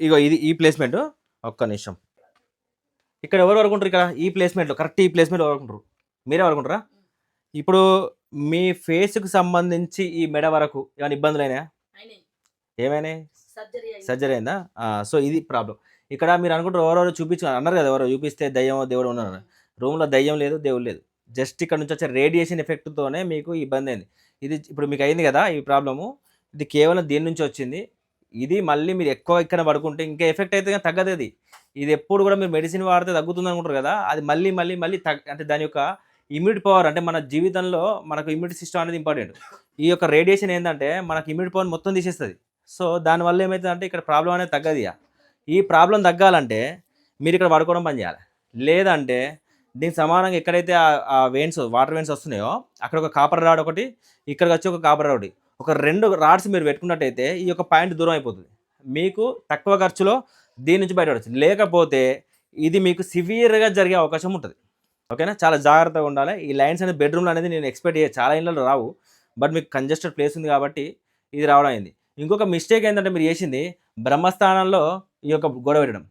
ఇగో ఇది ఈ ప్లేస్మెంట్. ఒక్క నిమిషం. ఇక్కడ ఎవరు వరకుంటారు? ఇక్కడ ఈ ప్లేస్మెంట్లో కరెక్ట్ ఈ ప్లేస్మెంట్ వరకుంటారు. మీరే వరకుంటారా? ఇప్పుడు మీ ఫేస్కి సంబంధించి ఈ మెడ వరకు ఏమైనా ఇబ్బందులు అయినాయా? ఏమైనాయి? సర్జరీ అయిందా? సో ఇది ప్రాబ్లం. ఇక్కడ మీరు అనుకుంటారు ఎవరెవరో చూపించు అన్నారు కదా, ఎవరో చూపిస్తే దయ్యం దేవుడు ఉన్నారు. రూమ్లో దయ్యం లేదు, దేవుడు లేదు. జస్ట్ ఇక్కడ నుంచి వచ్చే రేడియేషన్ ఎఫెక్ట్తోనే మీకు ఇబ్బంది అయింది. ఇది ఇప్పుడు మీకు అయింది కదా ఈ ప్రాబ్లము, ఇది కేవలం దీని నుంచి వచ్చింది. ఇది మళ్ళీ మీరు ఎక్కువ ఇక్కడ పడుకుంటే ఇంకా ఎఫెక్ట్ అయితే కానీ తగ్గదు అది. ఇది ఎప్పుడు కూడా మీరు మెడిసిన్ వాడితే తగ్గుతుంది అనుకుంటారు కదా, అది మళ్ళీ మళ్ళీ మళ్ళీ అంటే దాని యొక్క ఇమ్యూనిటీ పవర్, అంటే మన జీవితంలో మనకు ఇమ్యూనిటీ సిస్టమ్ అనేది ఇంపార్టెంట్. ఈ యొక్క రేడియేషన్ ఏంటంటే మనకు ఇమ్యూనిటీ పవర్ మొత్తం తీసేస్తుంది. సో దానివల్ల ఏమవుతుందంటే ఇక్కడ ప్రాబ్లం అనేది తగ్గదు. ఈ ప్రాబ్లం తగ్గాలంటే మీరు ఇక్కడ పడుకోవడం పని చేయాలి. లేదంటే దీనికి సమానంగా ఎక్కడైతే ఆ వెయిన్స్ వాటర్ వెయిన్స్ వస్తున్నాయో అక్కడ ఒక కాపర్ రాడ్ ఒకటి, ఇక్కడికి వచ్చి ఒక కాపర్ రాడ్, ఒక 2 రాడ్స్ మీరు పెట్టుకున్నట్టయితే ఈ యొక్క పాయింట్ దూరం అయిపోతుంది. మీకు తక్కువ ఖర్చులో దీని నుంచి బయటపడచ్చు. లేకపోతే ఇది మీకు సివియర్గా జరిగే అవకాశం ఉంటుంది. ఓకేనా? చాలా జాగ్రత్తగా ఉండాలి. ఈ లైన్స్ అనేది బెడ్రూమ్లో అనేది నేను ఎక్స్పెక్ట్ చాలా ఇళ్ళలో రావు, బట్ మీకు కంజెస్టెడ్ ప్లేస్ ఉంది కాబట్టి ఇది రావడం అయింది. ఇంకొక మిస్టేక్ ఏంటంటే మీరు చేసింది బ్రహ్మస్థానంలో ఈ యొక్క గొడవ పెట్టడం.